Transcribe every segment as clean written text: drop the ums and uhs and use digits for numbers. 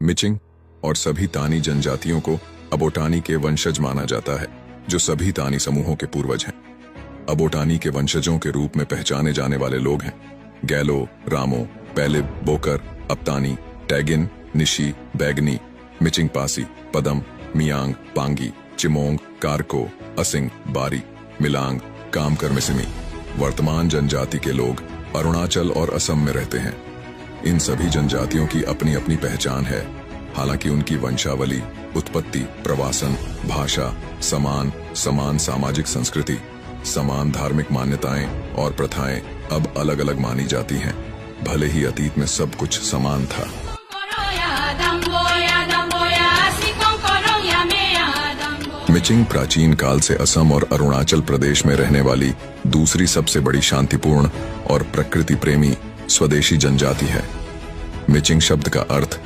मिचिंग और सभी तानी जनजातियों को अबोटानी के वंशज माना जाता है, जो सभी तानी समूहों के पूर्वज हैं। अबोटानी के वंशजों के रूप में पहचाने जाने वाले लोग हैं गैलो, रामो, पैलिब, बोकर, अपतानी, टैगिन, निशी, बैगनी, मिचिंग पासी, पदम, मियांग, पांगी, चिमोंग, कारको, असिंग, बारी, मिलांग, कामकर मिसिमी। वर्तमान जनजाति के लोग अरुणाचल और असम में रहते हैं। इन सभी जनजातियों की अपनी अपनी पहचान है, हालांकि उनकी वंशावली, उत्पत्ति, प्रवासन, भाषा, समान सामाजिक संस्कृति, समान धार्मिक मान्यताएं और प्रथाएं अब अलग अलग मानी जाती हैं, भले ही अतीत में सब कुछ समान था। मिचिंग प्राचीन काल से असम और अरुणाचल प्रदेश में रहने वाली दूसरी सबसे बड़ी शांतिपूर्ण और प्रकृति प्रेमी स्वदेशी जनजाति है। मिचिंग शब्द का अर्थ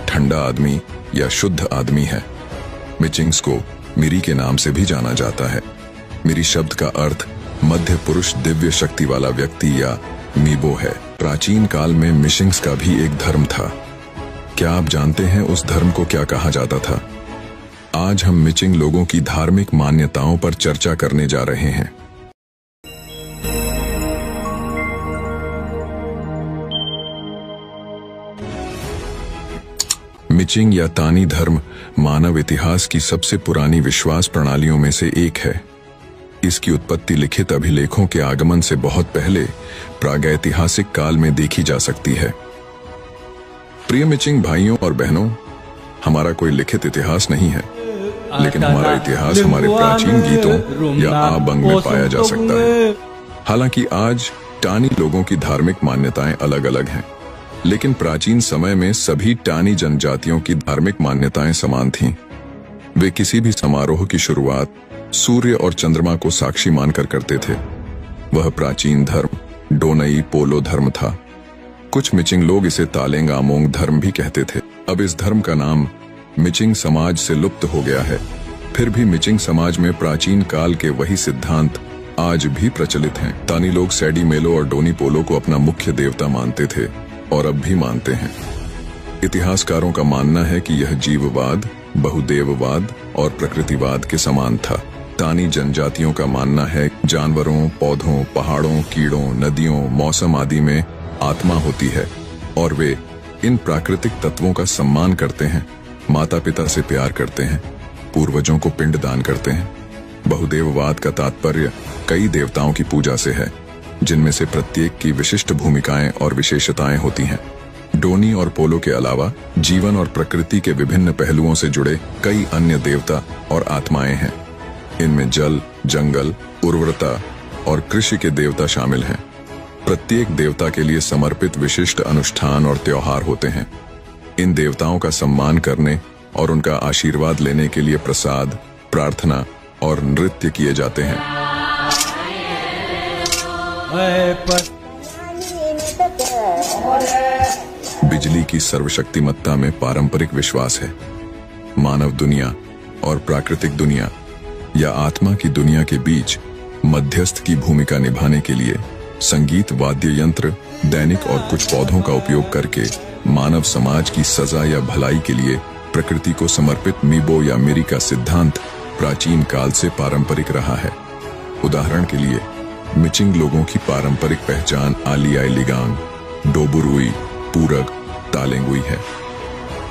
ठंडा आदमी या शुद्ध आदमी है। मिचिंग्स को मिरी के नाम से भी जाना जाता है। मिरी शब्द का अर्थ मध्य पुरुष, दिव्य शक्ति वाला व्यक्ति या मीबो है। प्राचीन काल में मिशिंग्स का भी एक धर्म था। क्या आप जानते हैं उस धर्म को क्या कहा जाता था? आज हम मिचिंग लोगों की धार्मिक मान्यताओं पर चर्चा करने जा रहे हैं। मिचिंग या तानी धर्म मानव इतिहास की सबसे पुरानी विश्वास प्रणालियों में से एक है। इसकी उत्पत्ति लिखित अभिलेखों के आगमन से बहुत पहले प्रागैतिहासिक काल में देखी जा सकती है। प्रिय मिचिंग भाइयों और बहनों, हमारा कोई लिखित इतिहास नहीं है, लेकिन हमारा इतिहास हमारे प्राचीन गीतों या आबंग में पाया जा सकता है। हालांकि आज टानी लोगों की धार्मिक मान्यताएं अलग अलग हैं, लेकिन प्राचीन समय में सभी टानी जनजातियों की धार्मिक मान्यताएं समान थीं। वे किसी भी समारोह की शुरुआत सूर्य और चंद्रमा को साक्षी मानकर करते थे। वह प्राचीन धर्म डोनई पोलो धर्म था। कुछ मिचिंग लोग इसे तालेंग आमोंग धर्म भी कहते थे। अब इस धर्म का नाम मिचिंग समाज से लुप्त हो गया है। फिर भी मिचिंग समाज में प्राचीन काल के वही सिद्धांत आज भी प्रचलित हैं। तानी लोग सैडी मेलो और डोनी पोलो को अपना मुख्य देवता मानते थे और अब भी मानते हैं। इतिहासकारों का मानना है कि यह जीववाद, बहुदेववाद और प्रकृतिवाद के समान था। तानी जनजातियों का मानना है जानवरों, पौधों, पहाड़ों, कीड़ों, नदियों, मौसम आदि में आत्मा होती है और वे इन प्राकृतिक तत्वों का सम्मान करते हैं, माता पिता से प्यार करते हैं, पूर्वजों को पिंड दान करते हैं। बहुदेववाद का तात्पर्य कई देवताओं की पूजा से है, जिनमें से प्रत्येक की विशिष्ट भूमिकाएं और विशेषताएं होती हैं। डोनी और पोलो के अलावा जीवन और प्रकृति के विभिन्न पहलुओं से जुड़े कई अन्य देवता और आत्माएं हैं। इनमें जल, जंगल, उर्वरता और कृषि के देवता शामिल हैं। प्रत्येक देवता के लिए समर्पित विशिष्ट अनुष्ठान और त्योहार होते हैं। इन देवताओं का सम्मान करने और उनका आशीर्वाद लेने के लिए प्रसाद, प्रार्थना और नृत्य किए जाते हैं। बिजली की सर्वशक्तिमत्ता में पारंपरिक विश्वास है। मानव दुनिया और प्राकृतिक दुनिया या आत्मा की दुनिया के बीच मध्यस्थ की भूमिका निभाने के लिए संगीत, वाद्य यंत्र, दैनिक और कुछ पौधों का उपयोग करके मानव समाज की सजा या भलाई के लिए प्रकृति को समर्पित मीबो या मिरी का सिद्धांत प्राचीन काल से पारंपरिक रहा है। उदाहरण के लिए मिचिंग लोगों की पारंपरिक पहचान आलियाई लिगांग, डोबुरुई, पूरग, तालेंगुई है।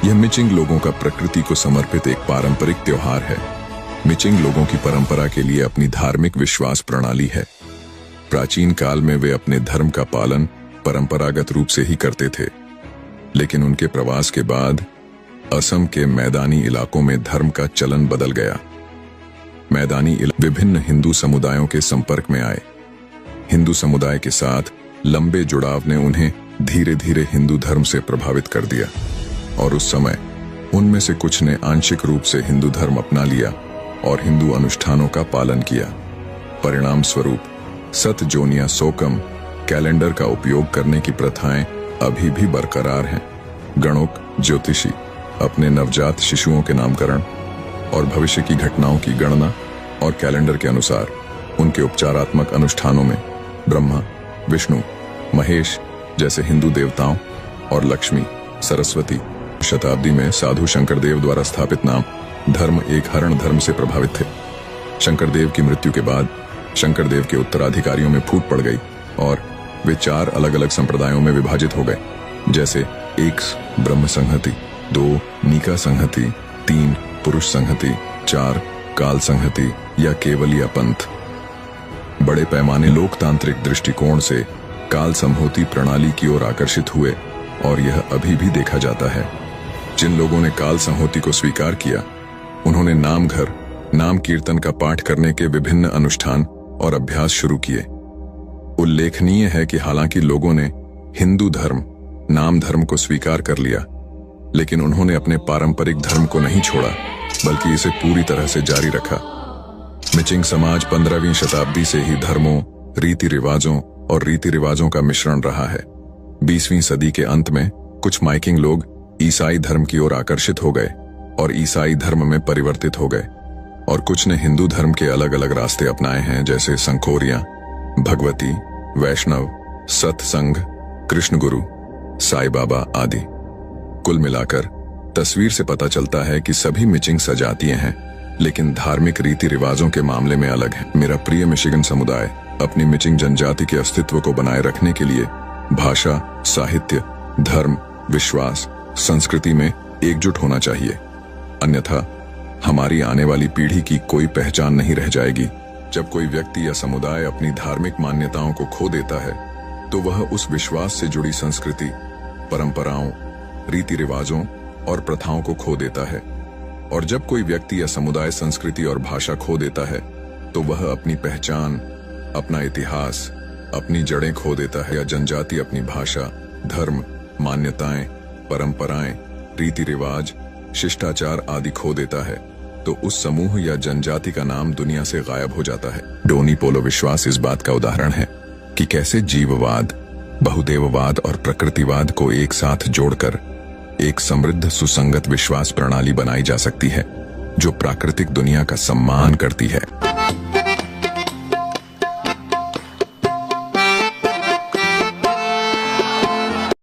यह मिचिंग लोगों का प्रकृति को समर्पित एक पारंपरिक त्योहार है। मिचिंग लोगों की परंपरा के लिए अपनी धार्मिक विश्वास प्रणाली है। प्राचीन काल में वे अपने धर्म का पालन परंपरागत रूप से ही करते थे, लेकिन उनके प्रवास के बाद असम के मैदानी इलाकों में धर्म का चलन बदल गया। मैदानी विभिन्न हिंदू समुदायों के संपर्क में आए। हिंदू समुदाय के साथ लंबे जुड़ाव ने उन्हें धीरे धीरे हिंदू धर्म से प्रभावित कर दिया और उस समय उनमें से कुछ ने आंशिक रूप से हिंदू धर्म अपना लिया और हिंदू अनुष्ठानों का पालन किया। परिणाम स्वरूप सत जोनिया सोकम कैलेंडर का उपयोग करने की प्रथाएं अभी भी बरकरार हैं। गणोक ज्योतिषी अपने नवजात शिशुओं के नामकरण और भविष्य की घटनाओं की गणना और कैलेंडर के अनुसार उनके उपचारात्मक अनुष्ठानों में ब्रह्मा, विष्णु, महेश जैसे हिंदू देवताओं और लक्ष्मी, सरस्वती, शताब्दी में साधु शंकरदेव द्वारा स्थापित नाम धर्म एक हरण धर्म से प्रभावित थे। शंकरदेव की मृत्यु के बाद शंकरदेव के उत्तराधिकारियों में फूट पड़ गई और वे 4 अलग अलग संप्रदायों में विभाजित हो गए, जैसे 1 ब्रह्म संहति, 2 नीका संहति, 3 पुरुष संहति, 4 काल संहति या केवलिया पंथ। बड़े पैमाने लोकतांत्रिक दृष्टिकोण से काल संहति प्रणाली की ओर आकर्षित हुए और यह अभी भी देखा जाता है। जिन लोगों ने काल संहति को स्वीकार किया उन्होंने नाम घर, नाम कीर्तन का पाठ करने के विभिन्न अनुष्ठान और अभ्यास शुरू किए। उल्लेखनीय है कि हालांकि लोगों ने हिंदू धर्म, नाम धर्म को स्वीकार कर लिया, लेकिन उन्होंने अपने पारंपरिक धर्म को नहीं छोड़ा, बल्कि इसे पूरी तरह से जारी रखा। मिचिंग समाज 15वीं शताब्दी से ही धर्मों, रीति रिवाजों और रीति रिवाजों का मिश्रण रहा है। 20वीं सदी के अंत में कुछ माइकिंग लोग ईसाई धर्म की ओर आकर्षित हो गए और ईसाई धर्म में परिवर्तित हो गए, और कुछ ने हिंदू धर्म के अलग अलग रास्ते अपनाए हैं, जैसे संखोरियां, भगवती, वैष्णव, सत्संग, कृष्ण गुरु, साईं बाबा आदि। कुल मिलाकर तस्वीर से पता चलता है कि सभी मिचिंग सजातीय हैं, लेकिन धार्मिक रीति रिवाजों के मामले में अलग हैं। मेरा प्रिय मिशिगन समुदाय अपनी मिचिंग जनजाति के अस्तित्व को बनाए रखने के लिए भाषा, साहित्य, धर्म, विश्वास, संस्कृति में एकजुट होना चाहिए, अन्यथा हमारी आने वाली पीढ़ी की कोई पहचान नहीं रह जाएगी। जब कोई व्यक्ति या समुदाय अपनी धार्मिक मान्यताओं को खो देता है तो वह उस विश्वास से जुड़ी संस्कृति, परंपराओं, रीति रिवाजों और प्रथाओं को खो देता है। और जब कोई व्यक्ति या समुदाय संस्कृति और भाषा खो देता है तो वह अपनी पहचान, अपना इतिहास, अपनी जड़ें खो देता है। या जनजाति अपनी भाषा, धर्म, मान्यताएं, परंपराएं, रीति रिवाज, शिष्टाचार आदि खो देता है तो उस समूह या जनजाति का नाम दुनिया से गायब हो जाता है। डोनी पोलो विश्वास इस बात का उदाहरण है कि कैसे जीववाद, बहुदेववाद और प्रकृतिवाद को एक साथ जोड़कर एक समृद्ध सुसंगत विश्वास प्रणाली बनाई जा सकती है जो प्राकृतिक दुनिया का सम्मान करती है।